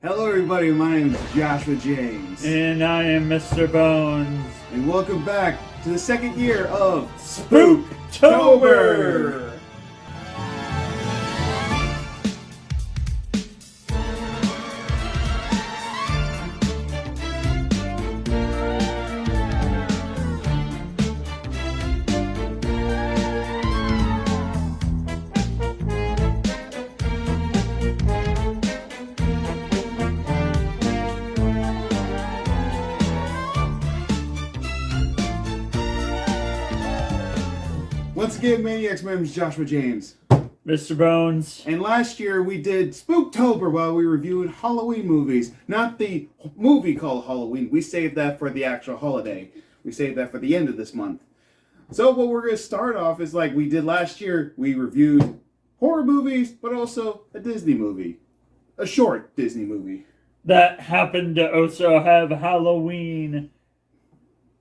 Hello everybody, my name is Joshua James. And I am Mr. Bones. And welcome back to the second year of Spooktober! Once again, Maniacs, my name is Joshua James. Mr. Bones. And last year we did Spooktober while we reviewed Halloween movies. Not the movie called Halloween. We saved that for the actual holiday. We saved that for the end of this month. So what we're going to start off is like we did last year. We reviewed horror movies, but also a Disney movie. A short Disney movie. That happened to also have Halloween.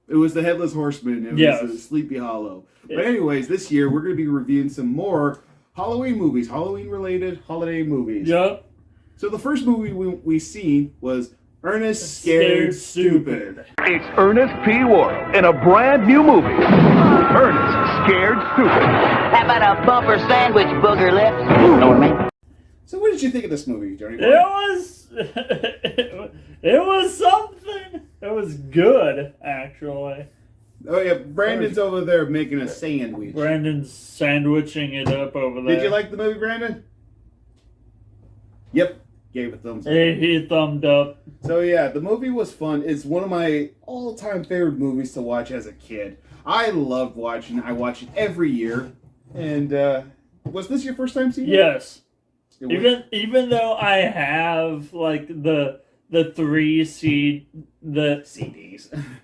It was the Headless Horseman. It was Sleepy Hollow. But anyways, this year we're going to be reviewing some more Halloween movies. Halloween-related holiday movies. Yep. So the first movie we seen was Ernest Scared Stupid. It's Ernest P. Worrell in a brand new movie. Ernest Scared Stupid. How about a bumper sandwich, booger lips? Know what I mean? So what did you think of this movie, Johnny? It was something. It was good, actually. Oh yeah, Brandon's over there making a sandwich. Brandon's sandwiching it up over there. Did you like the movie, Brandon? Yep, gave a thumbs up. He thumbed up. So yeah, the movie was fun. It's one of my all-time favorite movies to watch as a kid. I loved watching it. I watch it every year. And was this your first time seeing it? Yes. Even though I have like the CDs.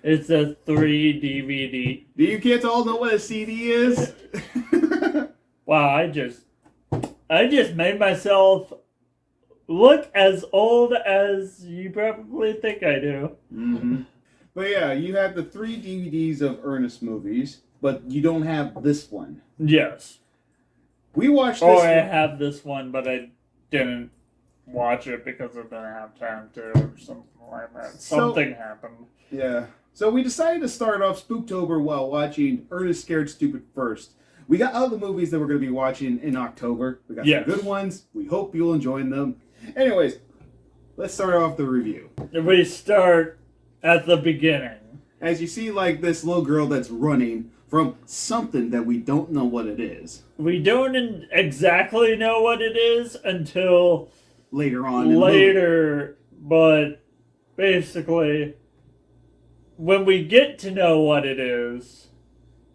It's a 3 DVD. Do you kids all know what a CD is? Wow, I just made myself look as old as you probably think I do. Mm-hmm. But yeah, you have the 3 DVDs of Ernest movies, but you don't have this one. Yes. We watched this. I have this one, but I didn't watch it because I didn't have time to, or something like that. Something happened. Yeah. So we decided to start off Spooktober while watching Ernest Scared Stupid first. We got other movies that we're going to be watching in October. We got some good ones. We hope you'll enjoy them. Anyways, let's start off the review. We start at the beginning. As you see, like, this little girl that's running from something that we don't know what it is. We don't exactly know what it is until later on. But basically, when we get to know what it is,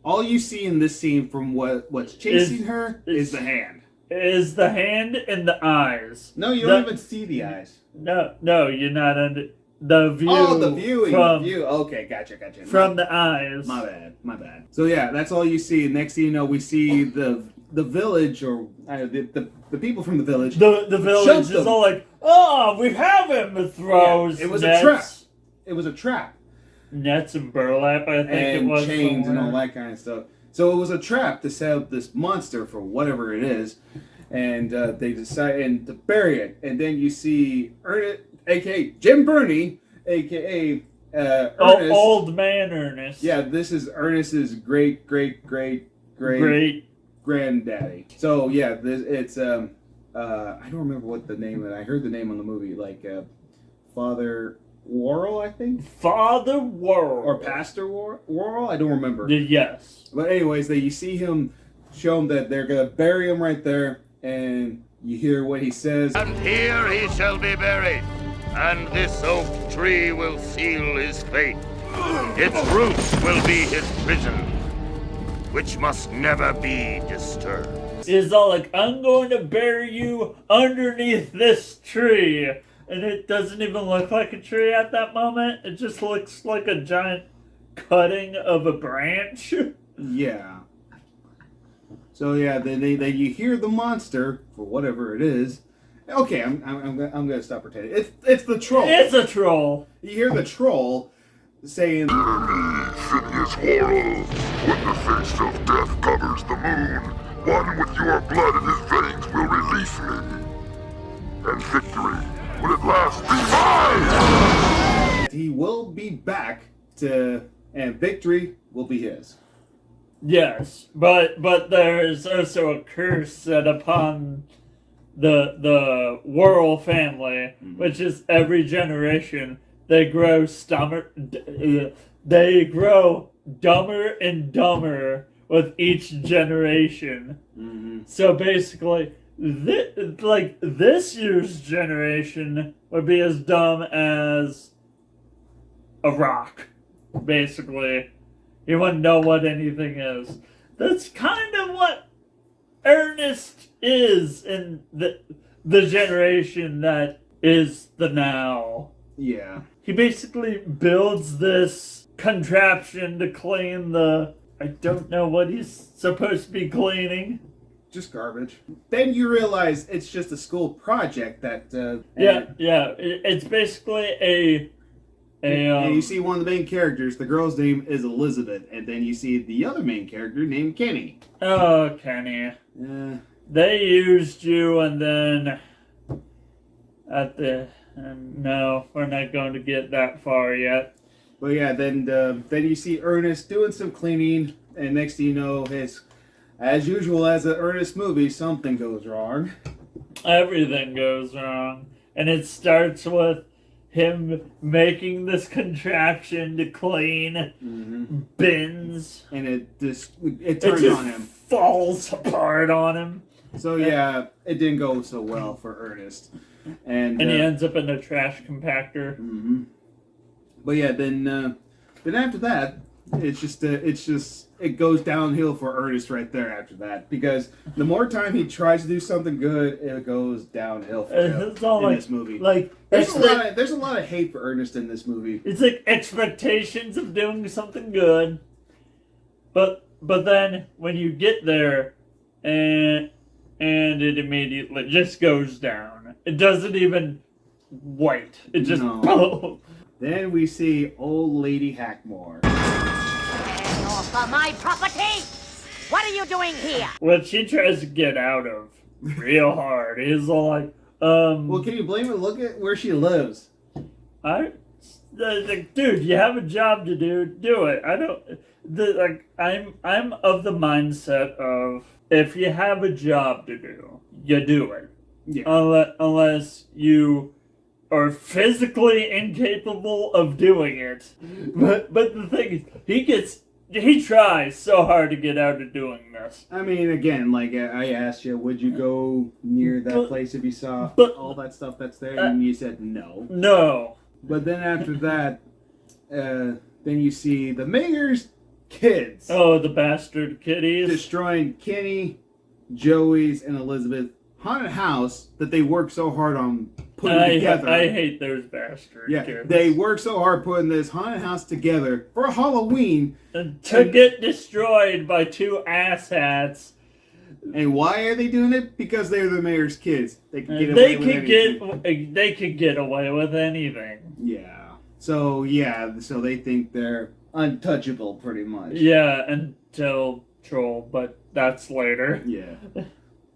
all you see in this scene from what's chasing her is the hand. Is the hand and the eyes. No, you don't even see the eyes. No, you're not under the view. Oh, the viewing. Okay, gotcha. From the eyes. My bad. So yeah, that's all you see. Next thing you know, we see the village, or the people from the village. The village is all like, oh, we have him. Throws. Yeah, it was nets. a trap. It was a trap. Nets and burlap, I think and it was. Chains somewhere. and all that kind of stuff. So it was a trap to set up this monster for whatever it is, and they decide to bury it. And then you see Ernest, aka Jim Burney, aka Ernest. Old man Ernest. Yeah, this is Ernest's great granddaddy. So yeah, it's I don't remember what the name of it. I heard the name on the movie, like Father Worrell, I think. Father Worrell. Or Pastor Worrell, I don't remember. Yes. But anyways, you see him, show him that they're gonna bury him right there, and you hear what he says. And here he shall be buried, and this oak tree will seal his fate. Its roots will be his prison, which must never be disturbed. It's all like, I'm going to bury you underneath this tree. And it doesn't even look like a tree at that moment. It just looks like a giant cutting of a branch. Yeah. So yeah, then you hear the monster, for whatever it is. Okay, I'm gonna stop pretending. It's the troll. It's a troll. You hear the troll saying, "Hear me, Phineas Worrell. When the face of death covers the moon, one with your blood in his veins will release me, and victory will at last be mine! He will be back and victory will be his. Yes, but there is also a curse set upon the Worrell family, which is every generation they grow dumber and dumber with each generation. So basically, this year's generation would be as dumb as a rock. Basically, you wouldn't know what anything is. That's kind of what Ernest is in the generation that is the now. Yeah. He basically builds this contraption to clean I don't know what he's supposed to be cleaning. Just garbage. Then you realize it's just a school project that. It's basically and you see one of the main characters. The girl's name is Elizabeth, and then you see the other main character named Kenny. Oh, Kenny. They used you, and then no, we're not going to get that far yet. But yeah, then you see Ernest doing some cleaning, and next thing you know, as usual as an Ernest movie, something goes wrong. Everything goes wrong, and it starts with him making this contraption to clean bins, and it turns on him, falls apart on him. So yeah, it didn't go so well for Ernest, and he ends up in a trash compactor. But yeah, then after that, it goes downhill for Ernest right there after that, because the more time he tries to do something good, it goes downhill for him in this movie. There's a lot of hate for Ernest in this movie. It's like expectations of doing something good, but then when you get there, and it immediately just goes down. It doesn't even wait. It just boom. Then we see old lady Hackmore. Get off of my property! What are you doing here? What she tries to get out of real hard is all like, Well, can you blame her? Look at where she lives. Dude, you have a job to do. Do it. I'm of the mindset of, if you have a job to do, you do it. Yeah. Unless you are physically incapable of doing it. But the thing is, he tries so hard to get out of doing this. I mean, again, like I asked you, would you go near that place if you saw all that stuff that's there? And you said no. No. But then after that, then you see the mayor's kids. Oh, the bastard kitties. Destroying Kenny, Joey's, and Elizabeth haunted house that they worked so hard on putting together. I hate those bastard kids. They worked so hard putting this haunted house together for Halloween. To get destroyed by two asshats. And why are they doing it? Because they're the mayor's kids. They can get away with anything. They could get away with anything. Yeah. So they think they're untouchable pretty much. Yeah, until Troll, but that's later. Yeah.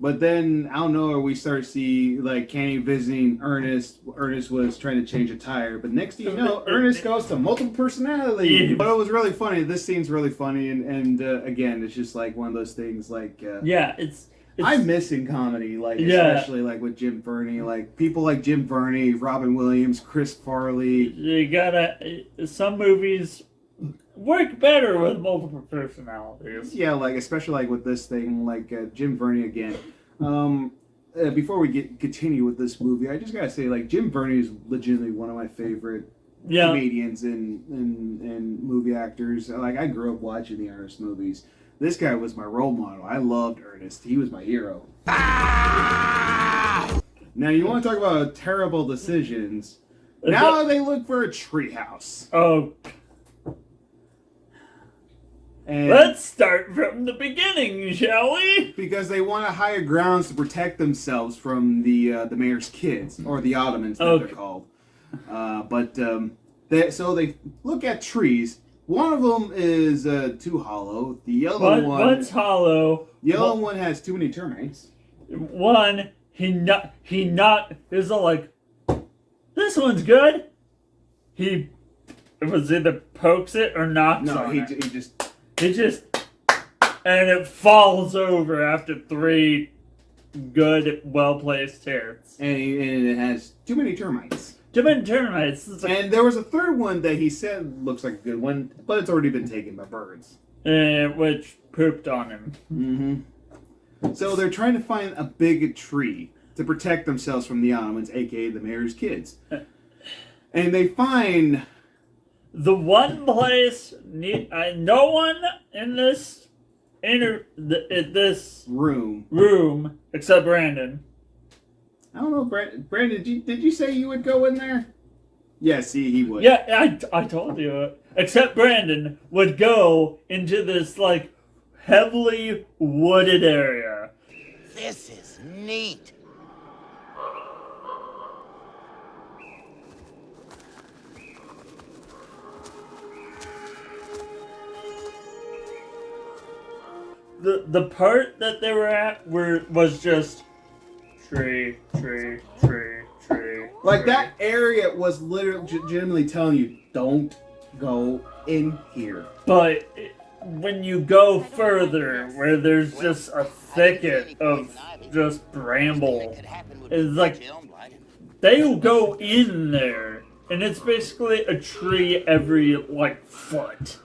But then, out of nowhere, we start to see, like, Kenny visiting Ernest. Ernest was trying to change a tire. But next thing you know, Ernest goes to multiple personality. Yeah. But it was really funny. This scene's really funny. And again, it's just, like, one of those things, like... it's I'm missing comedy, like, especially, like, with Jim Varney. Like, people like Jim Varney, Robin Williams, Chris Farley. You gotta... Some movies work better with multiple personalities. Yeah, like, especially, like, with this thing, like, Jim Varney again. Before we continue with this movie, I just gotta say, like, Jim Varney is legitimately one of my favorite comedians and movie actors. Like, I grew up watching the Ernest movies. This guy was my role model. I loved Ernest. He was my hero. Now, you want to talk about terrible decisions. Now they look for a treehouse. Oh. And let's start from the beginning, shall we? Because they want to hire grounds to protect themselves from the mayor's kids, or the Ottomans that they're called. So they look at trees. One of them is too hollow. The other one's hollow. The other one has too many termites. One, he not is like This one's good. He was either pokes it or knocks on he it. he just And it falls over after 3 good, well-placed hits. and it has too many termites. Too many termites. And there was a third one that he said looks like a good one, but it's already been taken by birds. Which pooped on him. Mm-hmm. So they're trying to find a big tree to protect themselves from the Ottomans, aka the mayor's kids. And they find The one place no one in this this room except Brandon. I don't know, Brandon, did you say you would go in there? Yes, he would. Yeah, I told you it. Except Brandon would go into this, like, heavily wooded area. This is neat. The part that they were at was just tree. Like, that area was literally legitimately telling you, don't go in here. But when you go further, where there's just a thicket of just bramble, it's like they'll go in there, and it's basically a tree every like foot.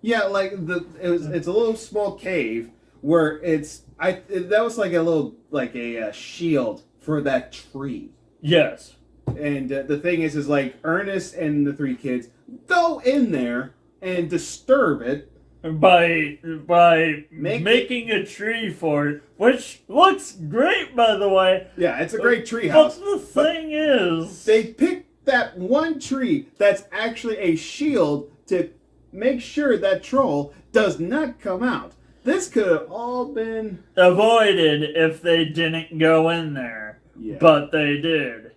Yeah, like it's a little small cave where that was like a little a shield for that tree. Yes. And the thing is like Ernest and the 3 kids go in there and disturb it by making a tree for it, which looks great, by the way. Yeah, it's a great tree house. But the thing is, they picked that one tree that's actually a shield to make sure that troll does not come out. This could have all been avoided if they didn't go in there. Yeah. But they did.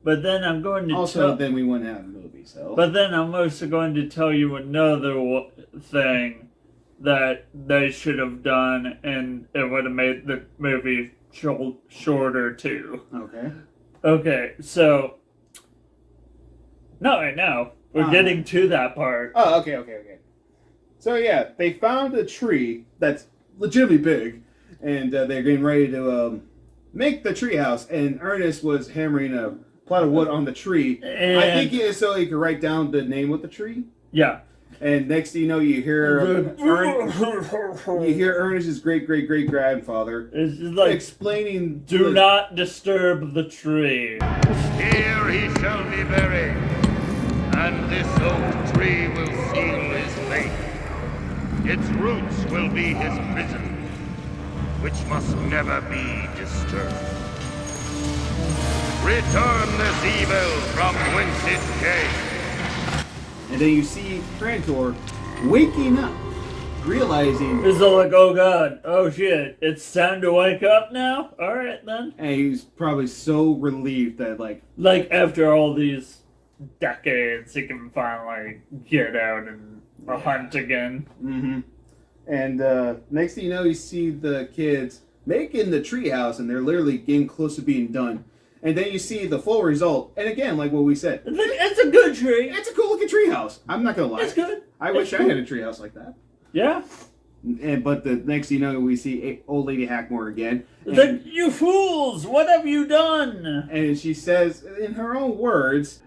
But then I'm going to then we wouldn't have a movie, so. But then I'm also going to tell you another thing that they should have done, and it would have made the movie shorter too. Okay. Okay, so not right now. We're getting to that part. Oh, okay. So yeah, they found a tree that's legitimately big, and they're getting ready to make the tree house. And Ernest was hammering a plot of wood on the tree. And I think it is so he could write down the name of the tree. Yeah. And next thing you know, you hear Ernest's great grandfather explaining. Do not disturb the tree. Here he shall be buried, and this oak tree will seal his fate. Its roots will be his prison, which must never be disturbed. Return this evil from whence it came. And then you see Trantor waking up, realizing... He's all like, oh god, oh shit, it's time to wake up now? Alright then. And he's probably so relieved that, like after all these decades, he can finally get out and hunt again. Mm-hmm. And next thing you know, you see the kids making the treehouse, and they're literally getting close to being done. And then you see the full result. And again, like what we said. It's a good tree. It's a cool looking treehouse. I'm not going to lie. It's good. I wish I had a treehouse like that. Yeah. But the next thing you know, we see old lady Hackmore again. You fools! What have you done? And she says, in her own words...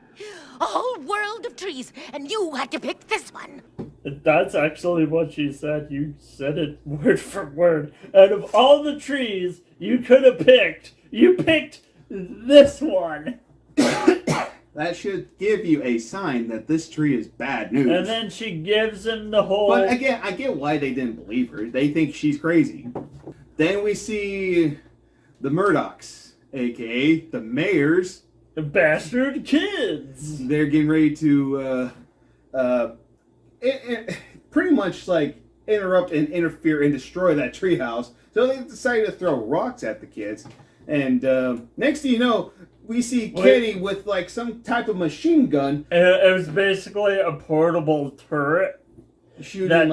A whole world of trees, and you had to pick this one. That's actually what she said. You said it word for word. Out of all the trees you could have picked, you picked this one. That should give you a sign that this tree is bad news. And then she gives him the whole... But again, I get why they didn't believe her. They think she's crazy. Then we see the Murdochs, a.k.a. the mayors. The bastard kids. They're getting ready to pretty much like interrupt and interfere and destroy that treehouse. So they decided to throw rocks at the kids. And next thing you know, we see Kenny with like some type of machine gun. It was basically a portable turret. Shooting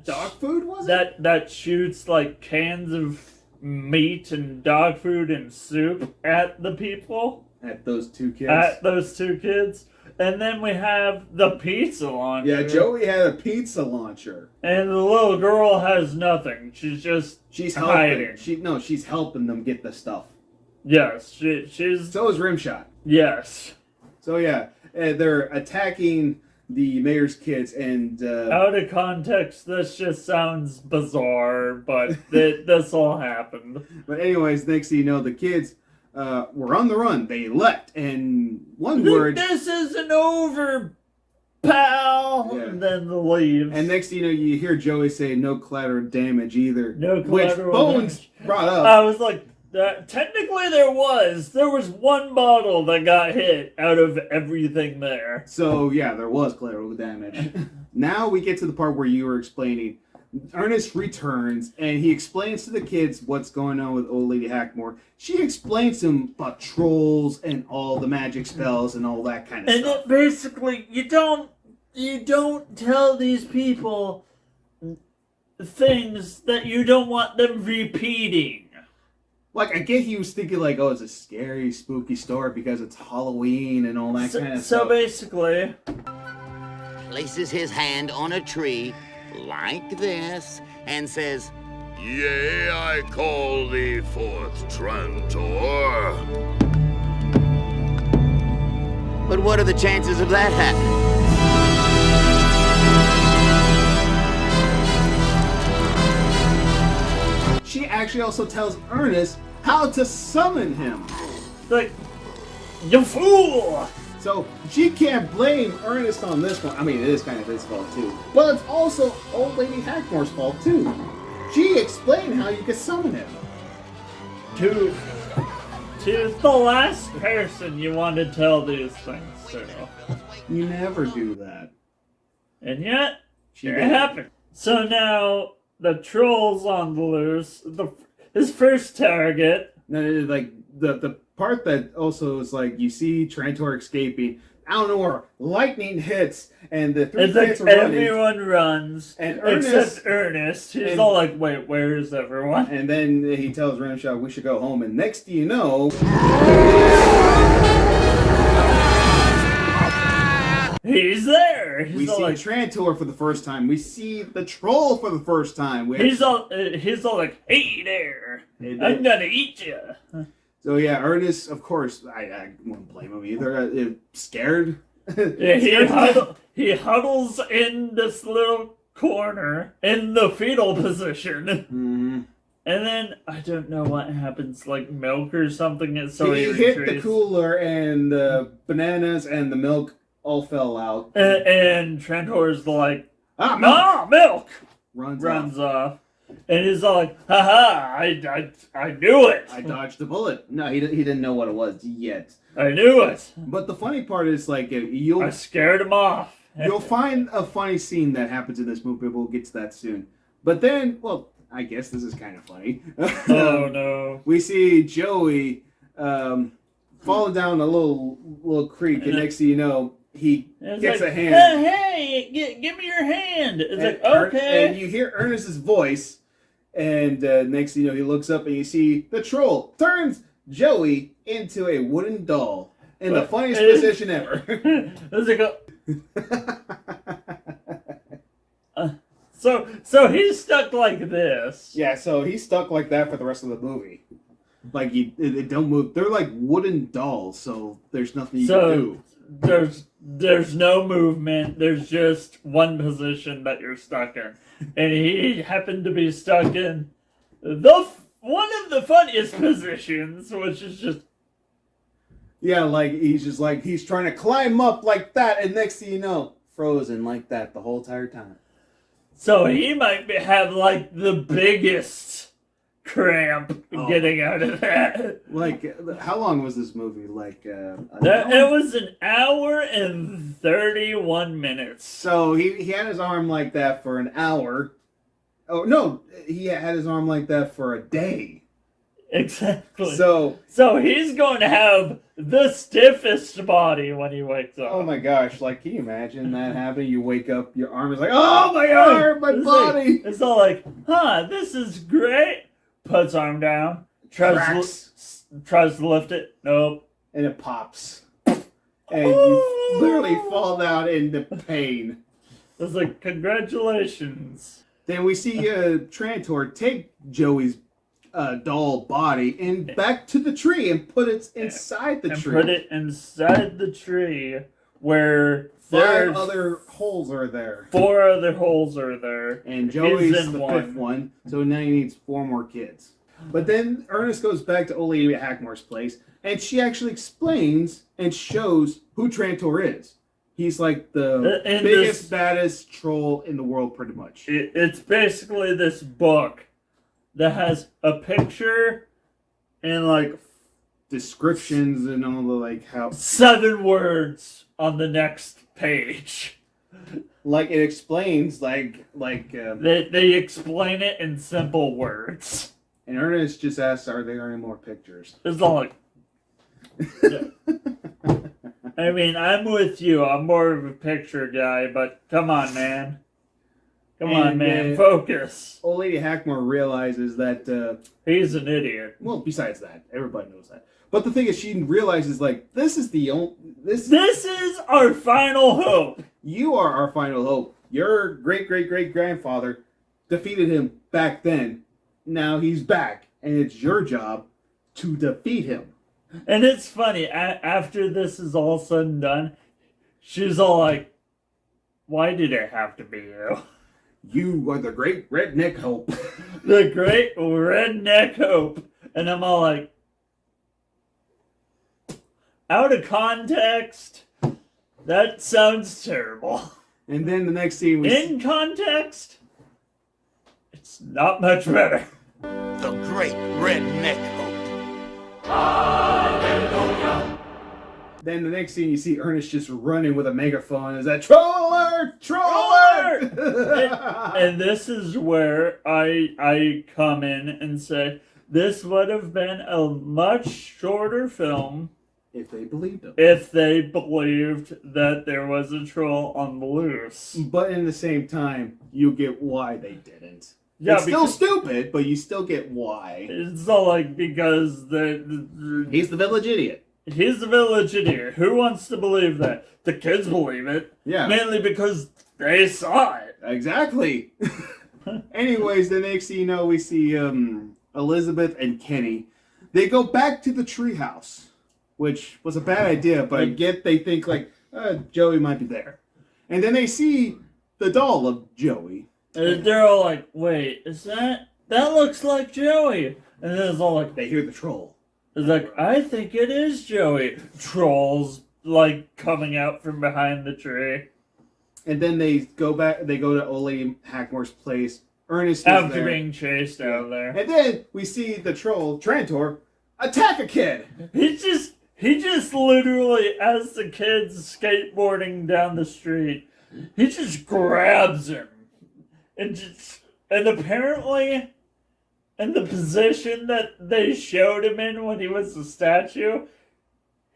dog food was it? That shoots like cans of meat and dog food and soup at the people. At those two kids. And then we have the pizza launcher. Yeah, Joey had a pizza launcher. And the little girl has nothing. She's helping. hiding. She's helping them get the stuff. Yes, she's... So is Rimshot. Yes. So yeah, they're attacking the mayor's kids, and out of context, this just sounds bizarre, but this all happened. But anyways, next thing you know, the kids were on the run. They left, and one word... This isn't over, pal! Yeah. And then the leaves. And next thing you know, you hear Joey say, no collateral damage either. No which collateral Bones damage. brought up. I was like, technically there was one bottle that got hit out of everything there. So yeah, there was collateral damage. Now we get to the part where you were explaining. Ernest returns, and he explains to the kids what's going on with old lady Hackmore. She explains to them about trolls and all the magic spells and all that kind of and stuff. And basically, you don't tell these people things that you don't want them repeating. Like, I get he was thinking, like, oh, it's a scary, spooky story because it's Halloween and all that kind of stuff. So basically... Places his hand on a tree, like this, and says, Yea, I call thee forth, Trantor. But what are the chances of that happening? She actually also tells Ernest how to summon him. Like, you fool! So she can't blame Ernest on this one. I mean, it is kind of his fault too. But it's also old lady Hackmore's fault too. She explained how you could summon him. To the last person you want to tell these things to. You never do that. And yet, it happened. So now, the troll's on the loose. His first target. No, like, the part that also is like, you see Trantor escaping. Out of nowhere, lightning hits, and the three kids are running. Everyone runs, and Ernest, except Ernest. He's all like, wait, where is everyone? And then he tells Rimshot, we should go home. And next thing you know... He's there! We see Trantor for the first time. We see the troll for the first time. He's all like, hey there! I'm gonna eat you! So yeah, Ernest, of course, I won't blame him either. Scared. Yeah, he huddles in this little corner in the fetal position. Mm-hmm. And then, I don't know what happens, like milk or something. So he hit the cooler, and the bananas and the milk all fell out. And Trantor's like, milk! Milk! Runs off. And he's all like, haha, I knew it. I dodged the bullet. No, he didn't know what it was yet. I knew it. But the funny part is, like, I scared him off. You'll find a funny scene that happens in this movie. We'll get to that soon. But then, well, I guess this is kind of funny. Oh, no. We see Joey falling down a little creek, and next thing you know, he gets a hand. Hey, give me your hand. It's like, okay. And you hear Ernest's voice, and next thing you know, he looks up and you see the troll turns Joey into a wooden doll in the funniest position ever. It's like so he's stuck like this. Yeah, so he's stuck like that for the rest of the movie. Like, they don't move. They're like wooden dolls, so there's nothing you can do. There's no movement. There's just one position that you're stuck in, and he happened to be stuck in one of the funniest positions, which is just like he's trying to climb up like that, and next thing you know, frozen like that the whole entire time. So he might have like the biggest cramp getting out of that. Like, how long was this movie? Like, it was an hour and 31 minutes. So he had his arm like that for an hour. Oh no, he had his arm like that for a day. Exactly. So he's going to have the stiffest body when he wakes up. Oh my gosh! Like, can you imagine that happening? You wake up, your arm is like, oh my arm, my body. It's all like, this is great. Puts arm down. Tries to lift it. Nope. and it pops. And you literally fall down into pain. It's like, congratulations. Then we see Trantor take Joey's doll body and back to the tree and put it inside the tree. Put it inside the tree where 5 other holes are there. 4 other holes are there. And Joey's in the one. 5th one, so now he needs 4 more kids. But then Ernest goes back to old lady Hackmore's place, and she actually explains and shows who Trantor is. He's like the biggest, baddest troll in the world, pretty much. It's basically this book that has a picture and like descriptions and all the like how 7 words on the next page. Like it explains they explain it in simple words. And Ernest just asks, "Are there any more pictures?" It's all like. I mean, I'm with you. I'm more of a picture guy, but come on, man. Come on, man. Focus. Old lady Hackmore realizes that he's an idiot. Well, besides that, everybody knows that. But the thing is, she realizes like this is the only this is our final hope. You are our final hope. Your great grandfather defeated him back then. Now he's back, and it's your job to defeat him. And it's funny, after this is all said and done, she's all like, why did it have to be you? You are the great redneck hope. The great redneck hope. And I'm all like, out of context, that sounds terrible. And then the next scene was... In context, it's not much better. The great redneck hope. Hallelujah. Then the next scene, you see Ernest just running with a megaphone. Is that Troller? Troller! and this is where I come in and say, this would have been a much shorter film if they believed him. If they believed that there was a troll on the loose. But in the same time, you get why they didn't. Yeah, it's still stupid, but you still get why. It's not like because he's the village idiot. He's the village idiot. Who wants to believe that? The kids believe it. Yeah. Mainly because they saw it. Exactly. Anyways, the next thing you know, we see Elizabeth and Kenny. They go back to the treehouse, which was a bad idea, but I get they think like Joey might be there. And then they see the doll of Joey. And they're all like, wait, is that looks like Joey. And then it's all like, they hear the troll. It's like, I think it is Joey. Trolls, like, coming out from behind the tree. And then they go to old lady Hackmore's place. Ernest is after there. Being chased out of there. And then we see the troll, Trantor, attack a kid. He just literally, as the kid's skateboarding down the street, he just grabs him. And apparently, in the position that they showed him in when he was a statue,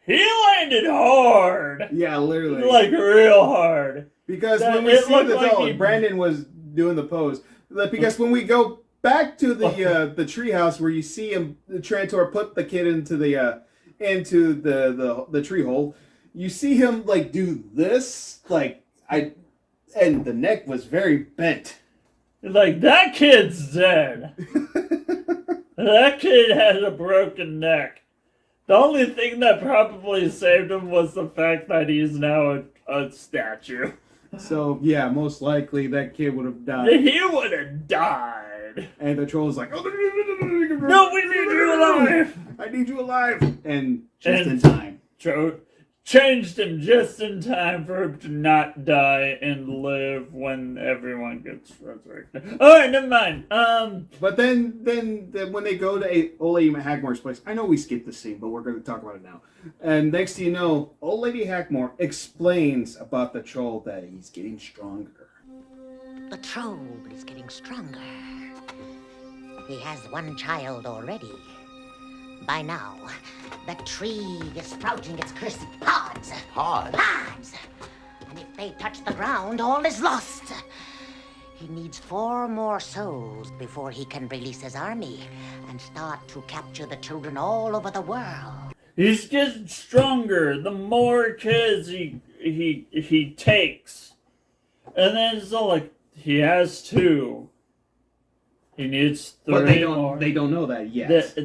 he landed hard. Yeah, literally. Like, real hard. Because when we see the doll, Brandon was doing the pose. Because when we go back to the treehouse where you see him, the Trantor put the kid into the tree hole, you see him like do this, and the neck was very bent. Like, that kid's dead. That kid has a broken neck. The only thing that probably saved him was the fact that he's now a statue. So, yeah, most likely that kid would have died. He would have died. And the troll's like, no, we need you alive. I need you alive. And in time. Changed him just in time for him to not die and live when everyone gets resurrected. Alright, never mind. But then when they go to old lady Hackmore's place, I know we skipped the scene, but we're going to talk about it now. And next thing you know, old lady Hackmore explains about the troll that he's getting stronger. The troll is getting stronger. He has one child already. By now, the tree is sprouting its cursed pods. Pods? Pods! And if they touch the ground, all is lost. He needs 4 more souls before he can release his army and start to capture the children all over the world. He's getting stronger the more kids he takes. And then it's all like, he has 2. He needs 3 But they more. don't know that yet.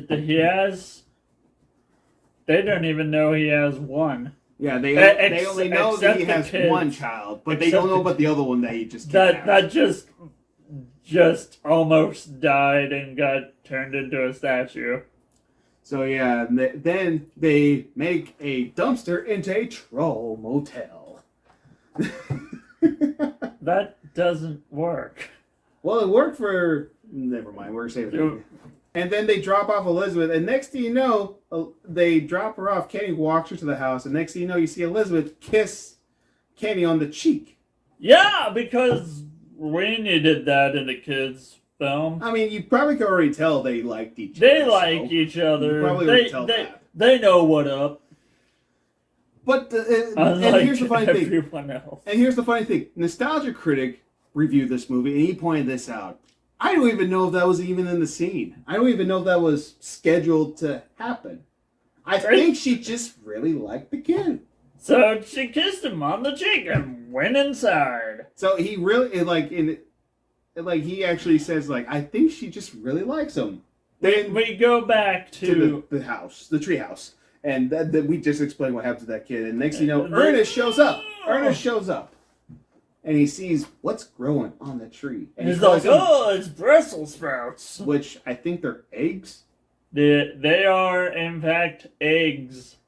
They don't even know he has 1. Yeah, they only know that he except has the kids. 1 child, but they don't know about the other one that he just That just almost died and got turned into a statue. So yeah, then they make a dumpster into a troll motel. That doesn't work. Well, it worked for... Never mind, we're saving it. And then they drop off Elizabeth, and next thing you know, they drop her off. Kenny walks her to the house, and next thing you know, you see Elizabeth kiss Kenny on the cheek. Yeah, because we needed that in the kids' film. I mean, you probably could already tell they liked each other. They like each other. You probably already tell that. They know what up. But and here's the funny thing. Else. And here's the funny thing. Nostalgia Critic reviewed this movie, and he pointed this out. I don't even know if that was even in the scene. I don't even know if that was scheduled to happen. I think she just really liked the kid. So she kissed him on the cheek and went inside. So he really he actually says I think she just really likes him. Then we go back to the house, the tree house, and that we just explained what happened to that kid. And next thing you know, Ernest shows up. And he sees what's growing on the tree. And he's like, "Oh, it's Brussels sprouts," which I think they're eggs. They are in fact eggs.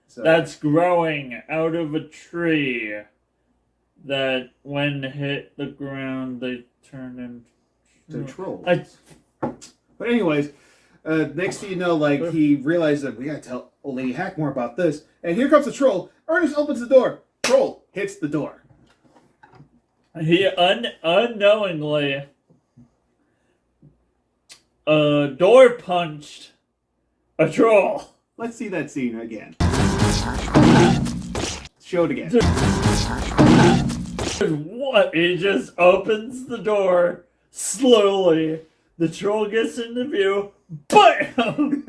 So, that's growing out of a tree that when hit the ground they turn into trolls. But anyways, next thing you know, he realizes that we gotta tell old Lady Hackmore about this. And here comes the troll. Ernest opens the door. Troll hits the door. He unknowingly door punched a troll. Let's see that scene again. Show it again. What? He just opens the door slowly. The troll gets into view. BAM!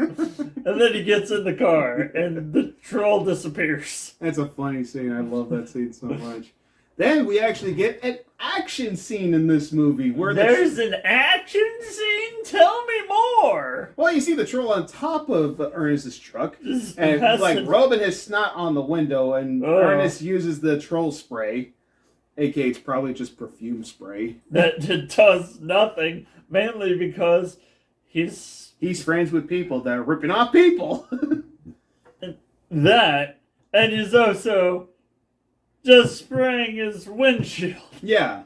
And then he gets in the car, and the troll disappears. That's a funny scene. I love that scene so much. Then we actually get an action scene in this movie where there's an action scene. Tell me more. Well, you see the troll on top of Ernest's truck, and rubbing his snot on the window, and Ernest uses the troll spray, aka it's probably just perfume spray. That does nothing, mainly because he's friends with people that are ripping off people. And he's also just spraying his windshield. Yeah.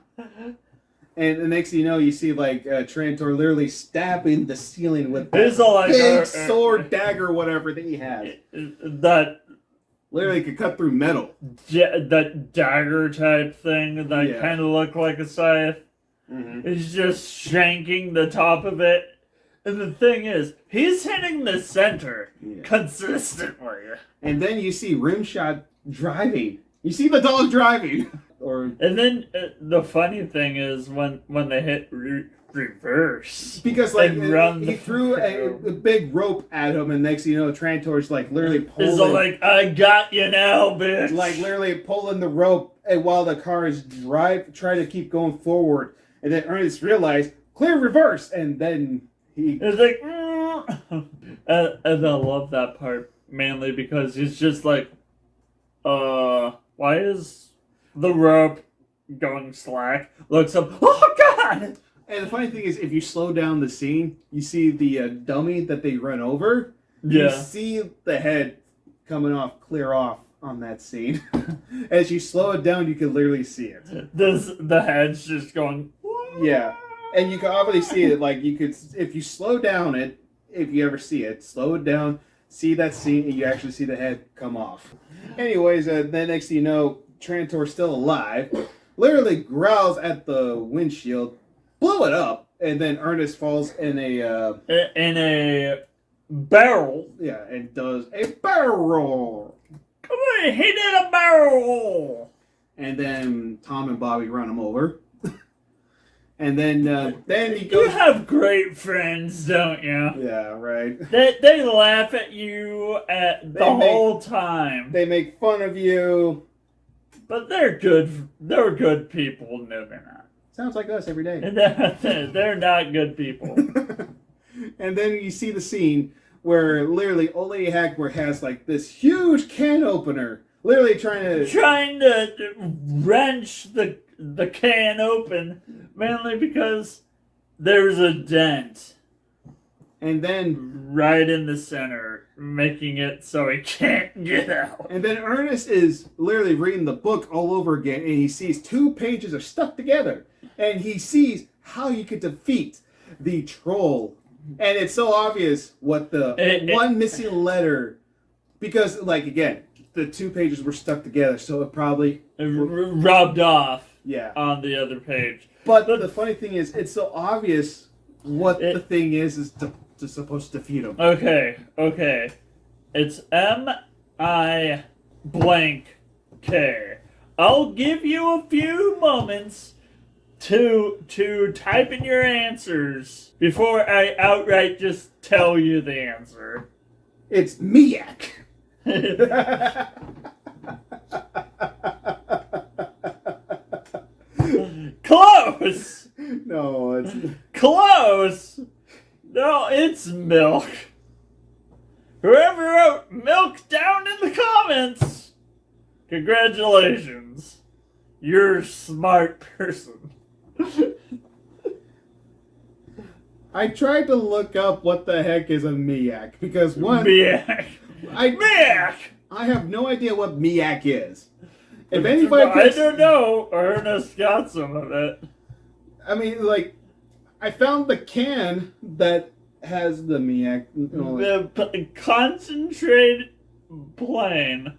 And the next thing you know, you see Trantor literally stabbing the ceiling with that big sword, dagger, whatever that he has. That literally could cut through metal. That dagger type thing that kind of looked like a scythe. Mm-hmm. He's just shanking the top of it. And the thing is, he's hitting the center consistently. And then you see Rimshot driving. You see the dog driving. And then the funny thing is when they hit reverse. Because he threw a big rope at him, and next thing you know, Trantor's literally pulling. It's like, I got you now, bitch. Literally pulling the rope, and while the car is trying to keep going forward. And then Ernest realized, clear reverse, and then it's like, and I love that part mainly because he's just like, why is the rope going slack? Looks up, oh god! And the funny thing is, if you slow down the scene, you see the dummy that they run over. Yeah. You see the head clear off on that scene. As you slow it down, you can literally see it. The head's just going. Yeah. And you can obviously see it, if you slow down it, if you ever see it, slow it down, see that scene, and you actually see the head come off. Anyways, then next thing you know, Trantor's still alive, literally growls at the windshield, blow it up, and then Ernest falls in a barrel. Yeah, and does a barrel roll. Come on, he did a barrel roll. And then Tom and Bobby run him over. And then he You goes. have great friends, don't you? Yeah, right. They laugh at you whole time. They make fun of you. But they're good. They're good people, no, they're not. Sounds like us every day. They're not good people. And then you see the scene where literally old lady Hackworth has like this huge can opener, literally trying to wrench the can open, mainly because there's a dent. And then right in the center, making it so he can't get out. And then Ernest is literally reading the book all over again, and he sees 2 pages are stuck together, and he sees how you could defeat the troll. And it's so obvious what one missing letter, because like again, the 2 pages were stuck together, so it probably rubbed off. Yeah. On the other page. But the funny thing is, it's so obvious what the thing is to supposed to defeat him. Okay. It's M-I blank K. I'll give you a few moments to type in your answers before I outright just tell you the answer. It's Miak. Close! No, it's... Close! No, it's milk. Whoever wrote milk down in the comments, congratulations. You're a smart person. I tried to look up what the heck is a Miak, because Miak. I have no idea what Miak is. If anybody I don't know. Ernest got some of it. I mean, like, I found the can that has the Miak. The concentrated plain.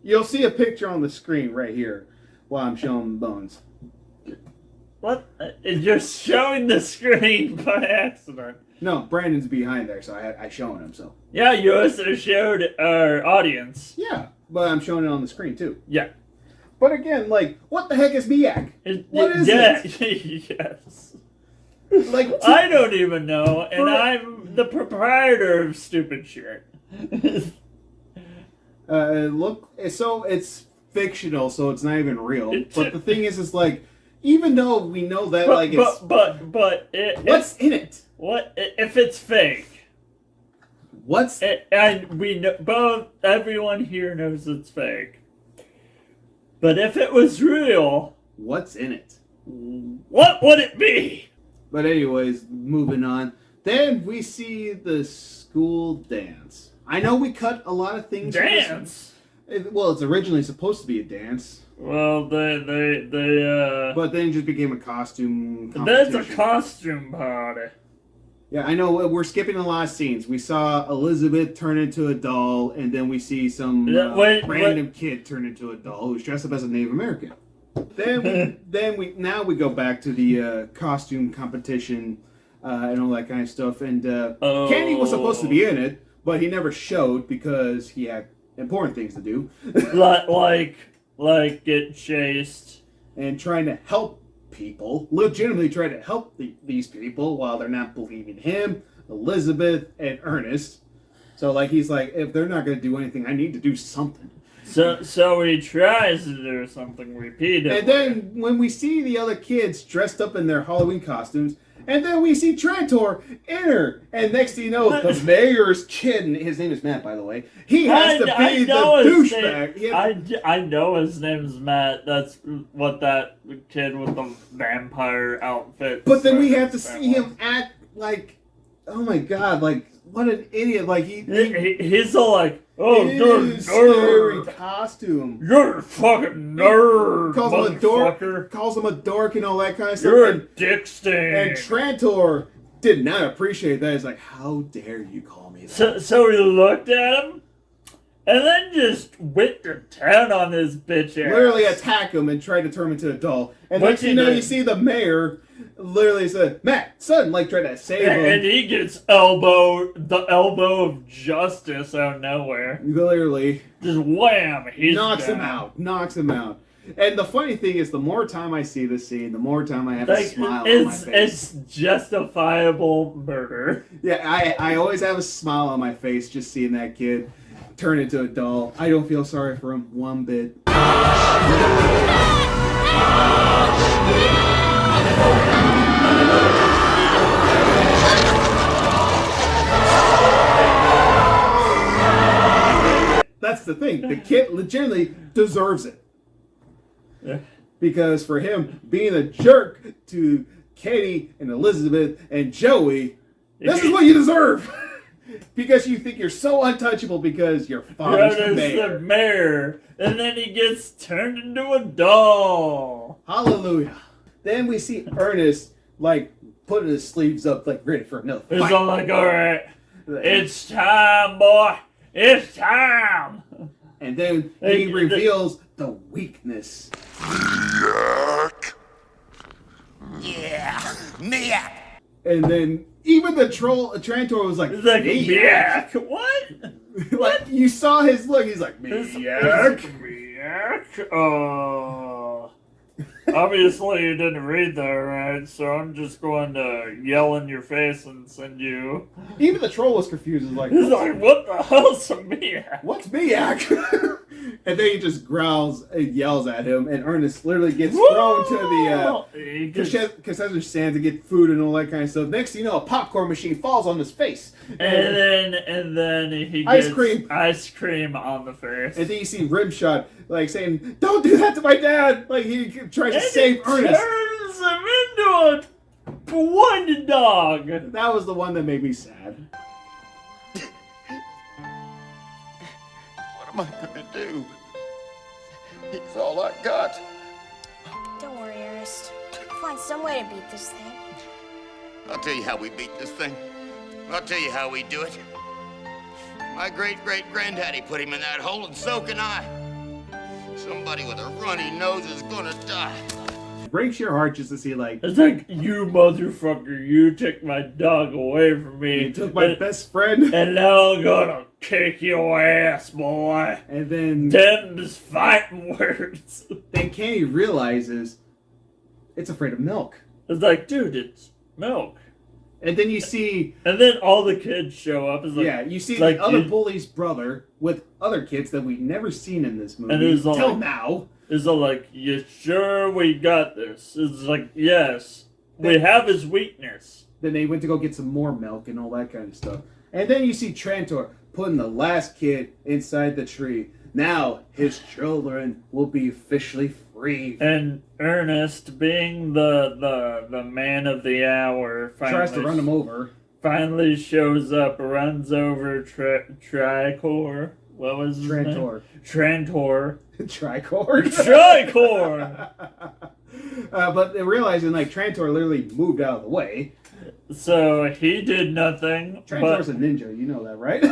You'll see a picture on the screen right here while I'm showing the bones. What? You're showing the screen by accident. No, Brandon's behind there, so I showing him, so. Yeah, you also showed our audience. Yeah, but I'm showing it on the screen, too. Yeah. But again, like, what the heck is Miak? What is it? Yes. Like, I don't even know, and I'm the proprietor of stupid shit. It's fictional, so it's not even real. But the thing is like, even though we know that, what's in it? What if it's fake? And we know everyone here knows it's fake. But if it was real, what's in it? What would it be? But anyways, moving on. Then we see the school dance. I know we cut a lot of things. Dance? Well, it's originally supposed to be a dance. Well, they But then it just became a costume competition. That's a costume party. Yeah, I know. We're skipping a lot of scenes. We saw Elizabeth turn into a doll, and then we see some random kid turn into a doll who's dressed up as a Native American. Then we go back to the costume competition and all that kind of stuff. And Kenny was supposed to be in it, but he never showed because he had important things to do, like get chased and trying to help people, legitimately trying to help these people while they're not believing him, Elizabeth, and Ernest. So he's like, if they're not going to do anything, I need to do something. So he tries to do something repeatedly. And then when we see the other kids dressed up in their Halloween costumes, and then we see Trantor enter, and next thing you know, the mayor's kid, and his name is Matt, by the way, he has to be the douchebag. I know his name's Matt. That's what that kid with the vampire outfit. But then we have to see him act like, oh my god, what an idiot! He's all like, "Oh, you're a scary costume. You're a fucking nerd, calls him a dork and all that kind of stuff. You're a dick stain." And Trantor did not appreciate that. He's like, "How dare you call me that?" So he looked at him, and then just went to town on his bitch ass. Literally attack him and try to turn him into a doll. And next thing you see the mayor literally said, "Matt, son," trying to save him. And he gets the elbow of justice out of nowhere. Literally. Just wham, he's knocks down. him out. And the funny thing is, the more time I see this scene, the more time I have a smile on my face. It's justifiable murder. Yeah, I always have a smile on my face just seeing that kid turn into a doll. I don't feel sorry for him one bit. That's the thing. The kid legitimately deserves it. Yeah. Because for him being a jerk to Katie and Elizabeth and Joey, this is what you deserve. Because you think you're so untouchable because your father's the mayor. And then he gets turned into a doll. Hallelujah. Then we see Ernest, like, putting his sleeves up, like, ready for another fight. It's all like, all right, it's time, boy. It's time. And then he reveals the weakness. Yeah, Miak. And then even the Trantor was like, Miak. What? Like, you saw his look. He's like, Miak. Oh. Obviously, you didn't read that right, so I'm just going to yell in your face and send you. Even the troll was confused. He's like, what the hell's a Miak? What's Miak? And then he just growls and yells at him, and Ernest literally gets thrown to the concession stand to get food and all that kind of stuff. Next thing you know, a popcorn machine falls on his face. And then he gets ice cream on the face. And then you see Rimshot like saying, "Don't do that to my dad!" Like he tries to save Ernest. Turns him into a one dog. That was the one that made me sad. What am I gonna do? He's all I got. Don't worry, Ernest. We'll find some way to beat this thing. I'll tell you how we beat this thing. I'll tell you how we do it. My great-great-granddaddy put him in that hole, and so can I. Somebody with a runny nose is gonna die. It breaks your heart just to see, like... It's like, you motherfucker, you took my dog away from me. You took my best friend. And now I'm gonna kick your ass, boy. And then... Them's fighting words. Then Kenny realizes it's afraid of milk. It's like, dude, it's milk. And then you see... And then all the kids show up. It's like, yeah, you see like, the other bully's brother with other kids that we've never seen in this movie till now. It's all like, you sure we got this? It's like, yes, we have his weakness. Then they went to go get some more milk and all that kind of stuff. And then you see Trantor putting the last kid inside the tree. Now his children will be officially free. And Ernest, being the man of the hour, tries to run him over. Finally shows up, runs over Tricor. What was his name? Trantor. Tricor. Tricor! But they're realizing, like, Trantor literally moved out of the way. So he did nothing. Trantor's a ninja, you know that, right?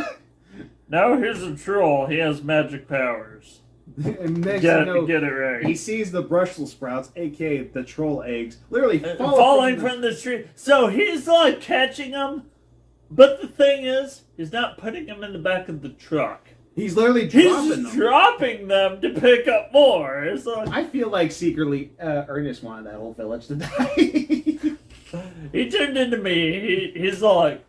Now here's a troll. He has magic powers. And next get it right. He sees the Brussels sprouts, aka the troll eggs, literally falling from the tree. So he's like catching them, but the thing is, he's not putting them in the back of the truck. He's literally dropping them to pick up more. It's like, I feel like secretly Ernest wanted that whole village to die. He turned into me. He's like,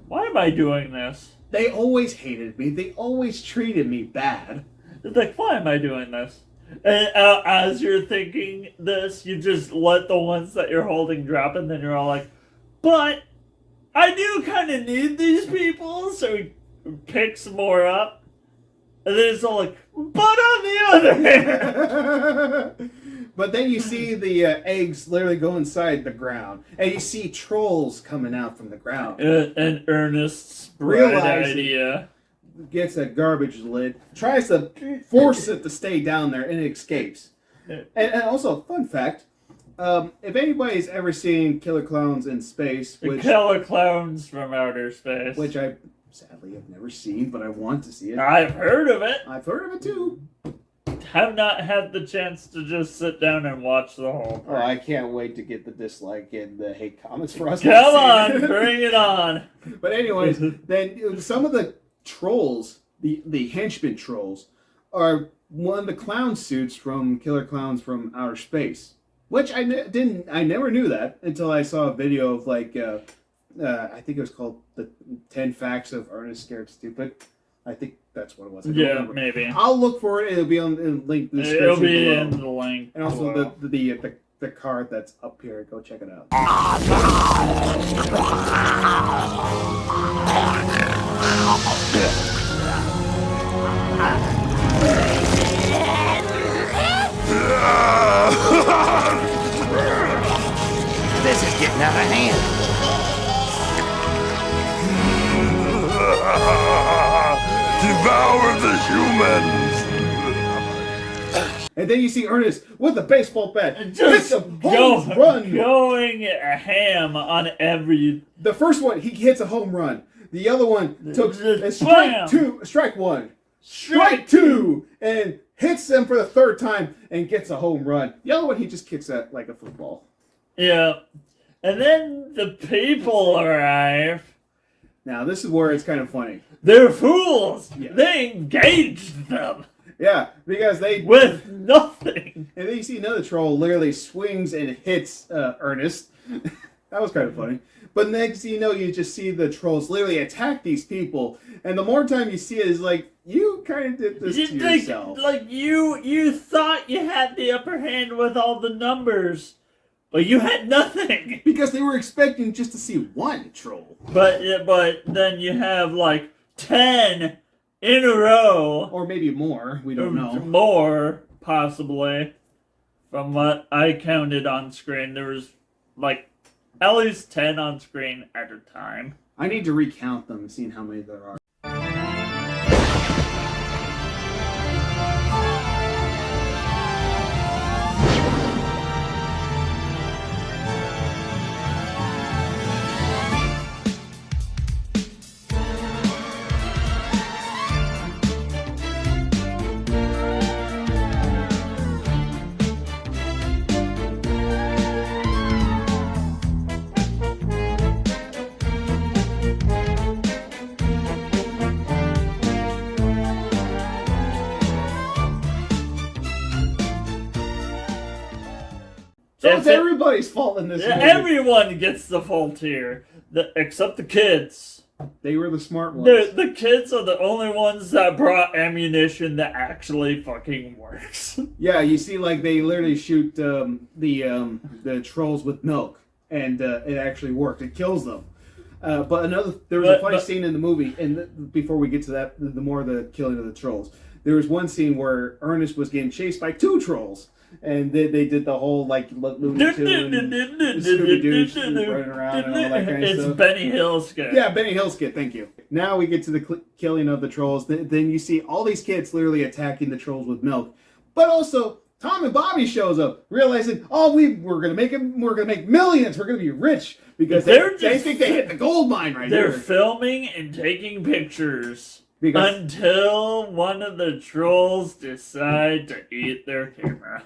why am I doing this? They always hated me. They always treated me bad. It's like, why am I doing this? And as you're thinking this, you just let the ones that you're holding drop, and then you're all like, but I do kind of need these people, so he picks more up. And then it's all like, but on the other hand. But then you see the eggs literally go inside the ground. And you see trolls coming out from the ground. And Ernest's bright idea. Gets a garbage lid, tries to force it to stay down there, and it escapes. And also, fun fact, if anybody's ever seen Killer Clowns in Space... Killer Clowns from Outer Space. Which I sadly have never seen, but I want to see it. I've heard of it. I've heard of it too. Have not had the chance to just sit down and watch the whole thing. Oh, I can't wait to get the dislike and the hate comments for us. Come on, bring it on. But anyways, then some of the trolls, the henchmen trolls, are one of the clown suits from Killer Clowns from Outer Space. Which I never knew that until I saw a video of like, I think it was called the 10 Facts of Ernest Scared Stupid. I think that's what it was. Yeah, maybe. I'll look for it. It'll be on the link in the description. It'll be below. in the link. And also below. the card that's up here. Go check it out. This is getting out of hand. Devour the humans! And then you see Ernest with a baseball bat. Just hits a home run. Going ham on every. The first one, he hits a home run. The other one took Just strike one, strike two, and hits them for the third time and gets a home run. The other one, he just kicks that like a football. Yeah. And then the people arrive. Now, this is where it's kind of funny. They're fools. Yeah. They engaged them Yeah, because they... with nothing. And then you see another troll literally swings and hits Ernest. That was kind of funny. But next thing you know, you just see the trolls literally attack these people. And the more time you see it, it's like, you kind of did this to yourself. Like, you thought you had the upper hand with all the numbers, but you had nothing. Because they were expecting just to see one troll. But then you have, like, 10 in a row. Or maybe more, we don't know. More, possibly. From what I counted on screen, there was, like, at least 10 on screen at a time. I need to recount them and see how many there are. So it's everybody's fault in this movie. Everyone gets the fault here, except the kids. They were the smart ones. The kids are the only ones that brought ammunition that actually fucking works. Yeah, you see, like, they literally shoot the trolls with milk, and it actually worked. It kills them. But there was a funny scene in the movie, and before we get to that, the more the killing of the trolls, there was one scene where Ernest was getting chased by 2 trolls. And they did the whole, like, Looney Tunes, Scooby-Doo, running around and all that kind of stuff. It's Benny Hill skit. Yeah, Benny Hill skit, thank you. Now we get to the killing of the trolls. Then you see all these kids literally attacking the trolls with milk. But also, Tom and Bobby shows up, realizing, we're gonna make millions, we're gonna be rich. Because they think they hit the gold mine right They're here. filming and taking pictures. Until one of the trolls decide to eat their camera.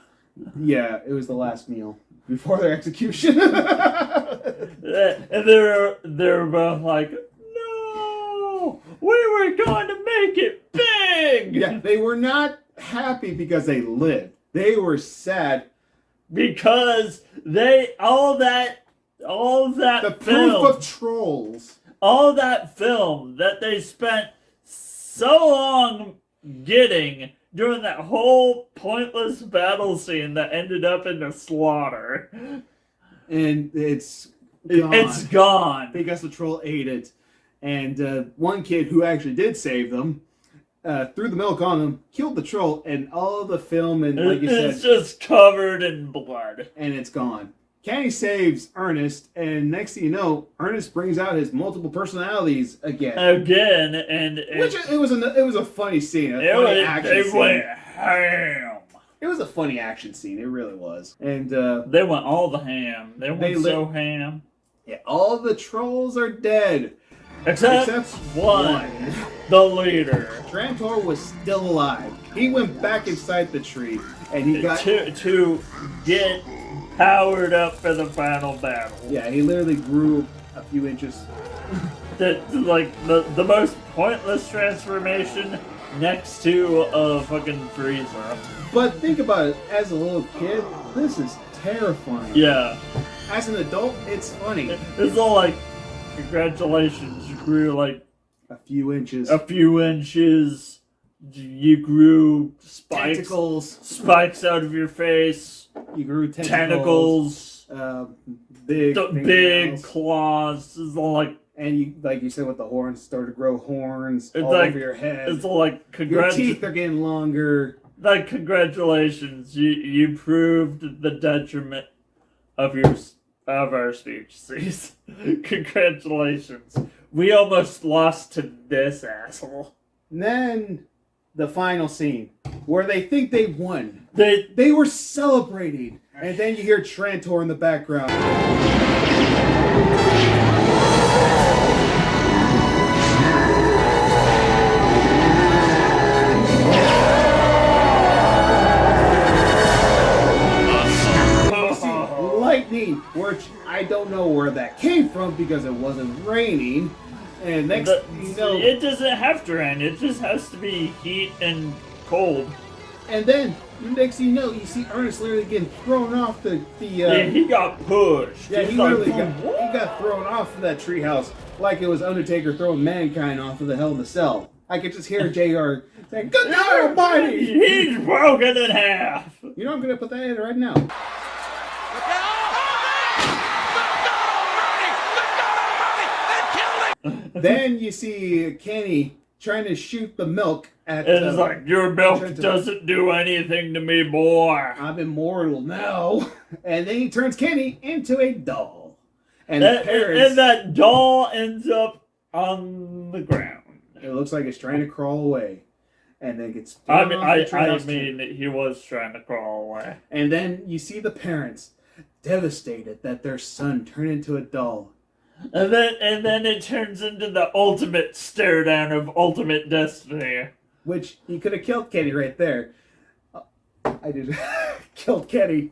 Yeah, it was the last meal before their execution. And they're both like, no, we were going to make it big. Yeah, they were not happy because they lived. They were sad because all that the film, proof of trolls. all that film that they spent so long getting during that whole pointless battle scene that ended up in a slaughter. And it's gone. It's gone. Because the troll ate it. And one kid who actually did save them threw the milk on them, killed the troll, and all the film and, like you said... It's just covered in blood. And it's gone. Kenny saves Ernest, and next thing you know, Ernest brings out his multiple personalities again. It was a funny scene. It went ham. It was a funny action scene. It really was. And they went all the ham. They went so ham. Yeah, all the trolls are dead. Except one. The leader. Trantor was still alive. He went back inside the tree, and he got to get powered up for the final battle. Yeah, he literally grew a few inches. The most pointless transformation next to a fucking freezer. But think about it, as a little kid, this is terrifying. Yeah. As an adult, it's funny. It's all like, congratulations, you grew like A few inches. a few inches. You grew spikes out of your face. You grew Tentacles. Big Big claws. It's all like, and you, like you said, with the horns, start to grow horns all like, over your head. it's all like, Your teeth are getting longer. like, congratulations, you proved the detriment of our species. Congratulations. We almost lost to this asshole. And then the final scene where they think they won. They They were celebrating, and then you hear Trantor in the background. Lightning, which I don't know where that came from because it wasn't raining. And next, you know, it doesn't have to rain. It just has to be heat and cold. and then next thing you know, you see Ernest literally getting thrown off Yeah, he got pushed. Yeah, He's he like, literally got thrown off of that treehouse like it was Undertaker throwing Mankind off of the Hell in the Cell. I could just hear JR saying, "Good God Almighty!" He's broken in half. You know, I'm gonna put that in right now. Then you see Kenny trying to shoot the milk at. It's like, your milk doesn't do anything to me, boy. I'm immortal now. And then he turns Kenny into a doll. And that doll ends up on the ground. It looks like it's trying to crawl away. And then gets I thrown off the treehouse mean, he was trying to crawl away. And then you see the parents devastated that their son turned into a doll. And then it turns into the ultimate stare down of ultimate destiny. Which he could have killed Kenny right there. I did killed Kenny.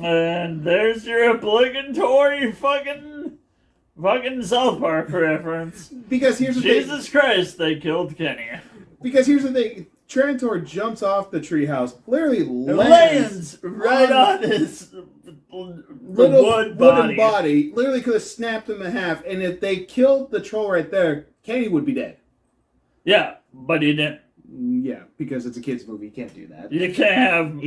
And there's your obligatory fucking South Park reference. Because here's the thing. Jesus Christ, they killed Kenny. Because here's the thing. Trantor jumps off the treehouse, literally lands right on his little wooden body. Literally could have snapped him in half. And if they killed the troll right there, Kenny would be dead. Yeah, but he didn't. Yeah, because it's a kid's movie. You can't do that. You can't have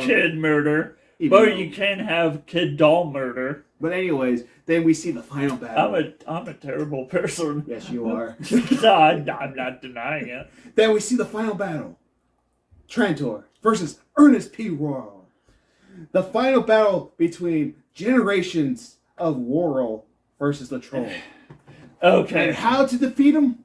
kid murder. But you can have kid doll murder. But anyways, then we see the final battle. I'm a terrible person. Yes, you are. No, I'm not denying it. Then we see the final battle. Trantor versus Ernest P. Royal. The final battle between generations of Worrell versus the troll. Okay. And how to defeat him?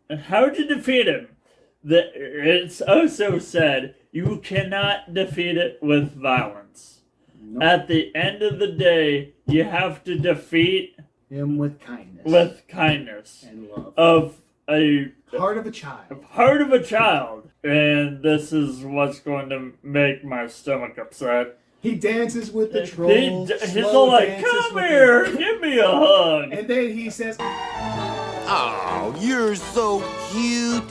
It's also said you cannot defeat it with violence. Nope. At the end of the day, you have to defeat him with kindness. And love. Of a heart of a child. Heart of a child. And this is what's going to make my stomach upset. He dances with the troll. He's all like, come here, give me a hug. And then he says, "Oh, you're so cute."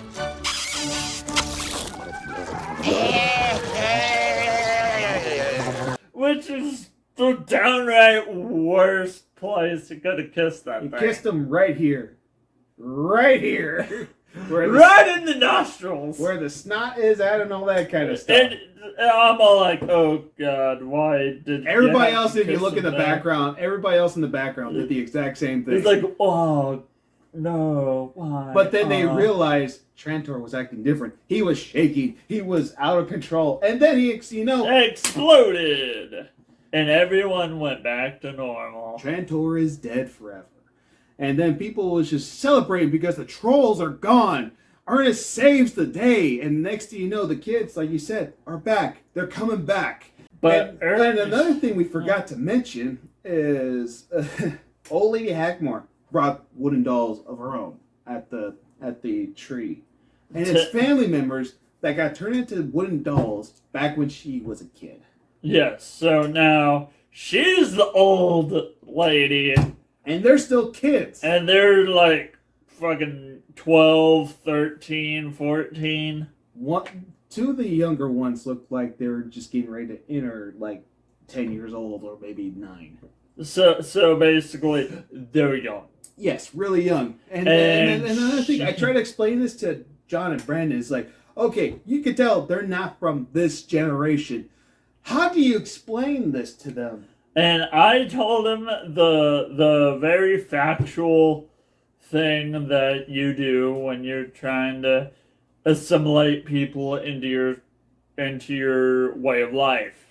Which is the downright worst place you could have kissed that thing. He kissed him right here. Right here. Right in the nostrils. Where the snot is at and all that kind of stuff. And I'm all like, oh God, why did everybody else, if you look in the background, everybody else in the background did the exact same thing. It's like, oh, no, why? But then they realized Trantor was acting different. He was shaking. He was out of control. And then he, exploded. And everyone went back to normal. Trantor is dead forever. And then people was just celebrating because the trolls are gone. Ernest saves the day. And next thing you know, the kids, like you said, are back. They're coming back. But and another thing we forgot to mention is old lady Hackmore brought wooden dolls of her own at the tree. And it's family members that got turned into wooden dolls back when she was a kid. Yes, so now she's the old lady. And they're still kids. And they're like fucking 12, 13, 14. Two of the younger ones looked like they were just getting ready to enter, like 10 years old or maybe 9. So basically, there we go. Yes, really young. And another thing, I try to explain this to John and Brandon. Is like, okay, you can tell they're not from this generation. How do you explain this to them? And I told him the very factual thing that you do when you're trying to assimilate people into your way of life.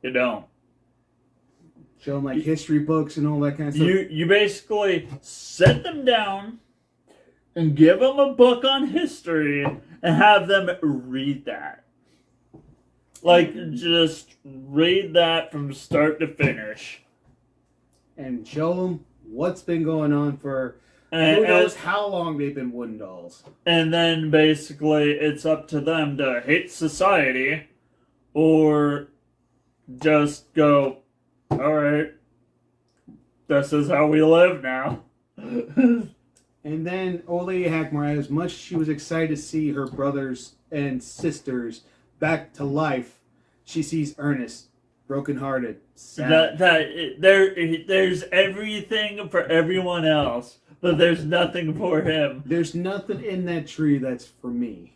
You don't. Show them like history books and all that kind of stuff. You basically sit them down and give them a book on history and have them read that. Like, just read that from start to finish. And show them what's been going on for who knows how long they've been wooden dolls. And then basically it's up to them to hate society or just go, alright, this is how we live now. And then old lady Hackmore, as much as she was excited to see her brothers and sisters back to life, she sees Ernest brokenhearted, sad. There's everything for everyone else, but there's nothing for him. There's nothing in that tree that's for me.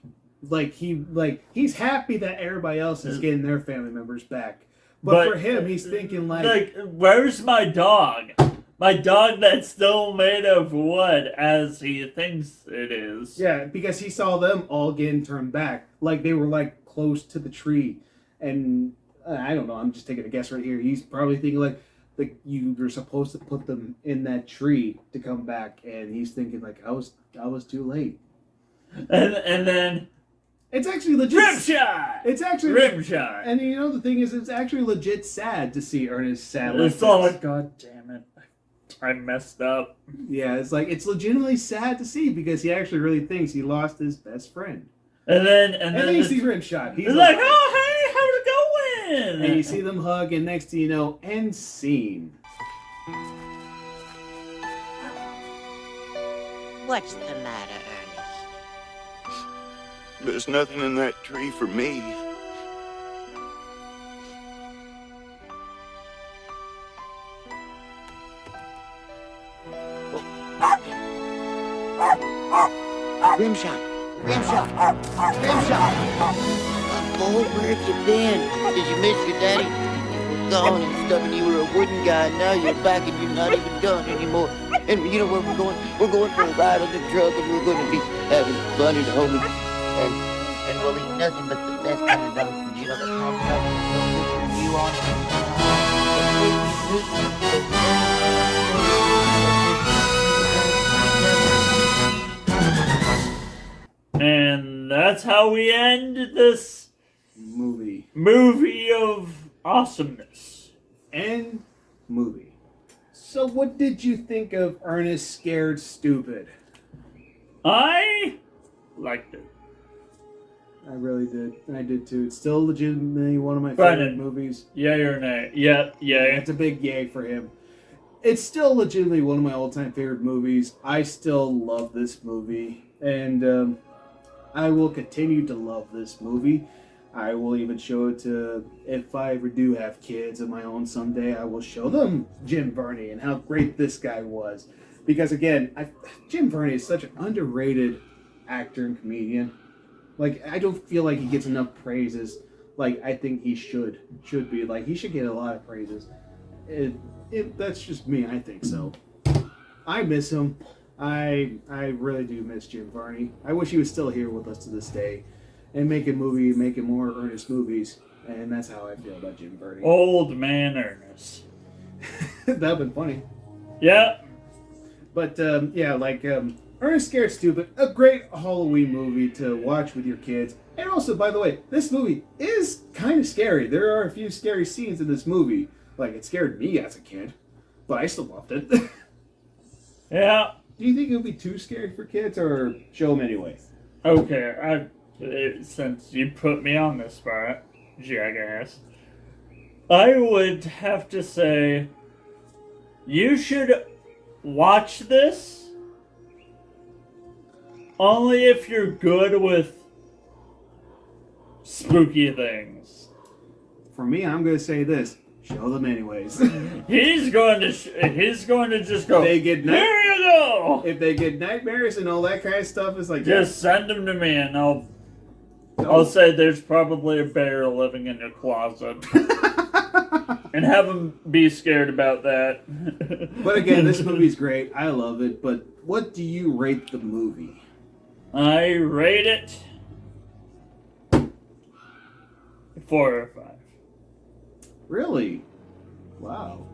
He's happy that everybody else is getting their family members back. But for him, he's thinking like, where's my dog? My dog that's still made of wood, as he thinks it is. Yeah, because he saw them all getting turned back. Like, they were, like, close to the tree. And, I don't know, I'm just taking a guess right here. He's probably thinking, like you were supposed to put them in that tree to come back. And he's thinking, like, I was too late. And then... It's actually legit. Rimshot! It's actually Rimshot! And, you know, the thing is, it's actually legit sad to see Ernest sad like it's all this. like, God damn it. I messed up. Yeah, it's like, it's legitimately sad to see because he actually really thinks he lost his best friend. And then you see Rimshot. He's like, oh, hey, how's it going? And you see them hug, and next thing you know, end scene. What's the matter, Ernest? There's nothing in that tree for me. Rimshot! Boy, where have you been? Did you miss your daddy? You were gone and stuff, and you were a wooden guy, and now you're back and you're not even done anymore. And you know where we're going? We're going for a ride on the truck, and we're going to be having fun at home. And we'll eat nothing but the best kind of dog food. You know, the kind of dog food you And that's how we end this movie of awesomeness. And movie. So what did you think of Ernest Scared Stupid? I liked it. I really did. I did too. It's still legitimately one of my favorite movies. Yay or nay? Yeah, yay. It's a big yay for him. It's still legitimately one of my all-time favorite movies. I still love this movie. And I will continue to love this movie. I will even show it to, if I ever do have kids of my own someday, I will show them Jim Varney and how great this guy was. Because again, Jim Varney is such an underrated actor and comedian. Like, I don't feel like he gets enough praises like I think he should be. Like, he should get a lot of praises. That's just me, I think so. I miss him. I really do miss Jim Varney. I wish he was still here with us to this day and making more Ernest movies. And that's how I feel about Jim Varney. Old man Ernest. That'd been funny. Yeah. But, Ernest Scared Stupid, a great Halloween movie to watch with your kids. And also, by the way, this movie is kind of scary. There are a few scary scenes in this movie. Like, it scared me as a kid, but I still loved it. Yeah. Do you think it would be too scary for kids, or show them anyway? Okay, since you put me on this spot, jackass, I would have to say you should watch this Only if you're good with spooky things. For me, I'm going to say this. Show them anyways. He's going to just go, They get here you go! If they get nightmares and all that kind of stuff, it's like... Just send them to me and I'll say there's probably a bear living in your closet. And have them be scared about that. But again, this movie's great. I love it. But what do you rate the movie? I rate it 4 or 5. Really? Wow.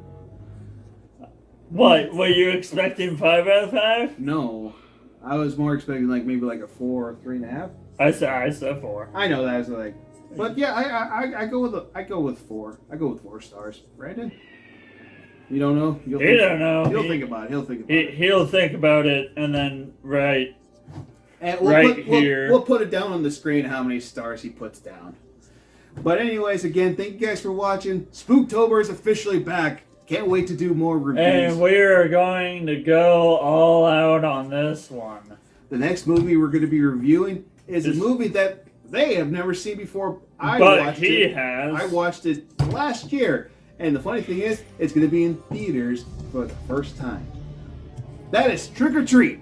What? Were you expecting 5 out of 5? No. I was more expecting like maybe like a 4 or 3.5. I said 4. I know that was like, but yeah, I go with 4. I go with 4 stars. Brandon, you don't know? He don't know. He'll think about it. He'll think about it and then and here. We'll put it down on the screen how many stars he puts down. But anyways, again, thank you guys for watching. Spooktober is officially back. Can't wait to do more reviews. And we are going to go all out on this one. The next movie we're going to be reviewing is a movie that they have never seen before. I watched it last year. And the funny thing is, it's going to be in theaters for the first time. That is Trick or Treat.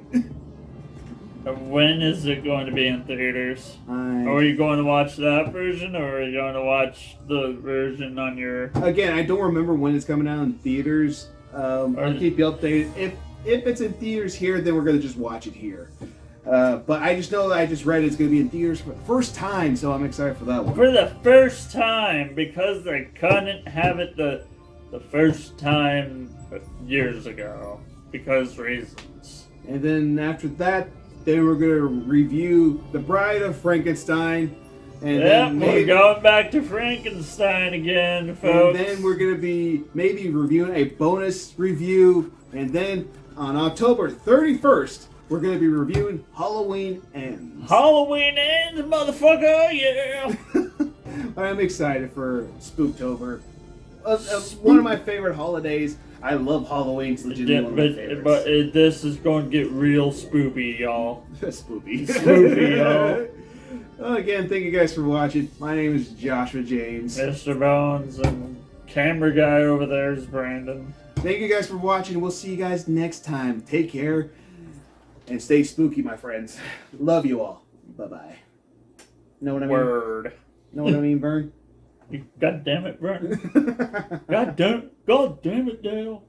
When is it going to be in theaters? Are you going to watch that version, or are you going to watch the version on your... Again, I don't remember when it's coming out in theaters. I'll keep you updated. If it's in theaters here, then we're going to just watch it here. But I just know that I just read it's going to be in theaters for the first time, so I'm excited for that one. For the first time, because they couldn't have it the first time years ago, because reasons. And then after that, then we're going to review The Bride of Frankenstein. And we're going back to Frankenstein again, folks. And then we're going to be maybe reviewing a bonus review. And then on October 31st, we're going to be reviewing Halloween Ends. Halloween Ends, motherfucker, yeah! I'm excited for Spooktober. One of my favorite holidays. I love Halloween. It's legitimately one of my favorites. But this is going to get real spoopy, y'all. Spoopy. Spoopy, y'all. Well, again, thank you guys for watching. My name is Joshua James. Mr. Bones, and camera guy over there is Brandon. Thank you guys for watching. We'll see you guys next time. Take care. And stay spooky, my friends. Love you all. Bye-bye. Know what I mean? Word. Know what I mean, Vern? God damn it, Vern. God damn it, Dale.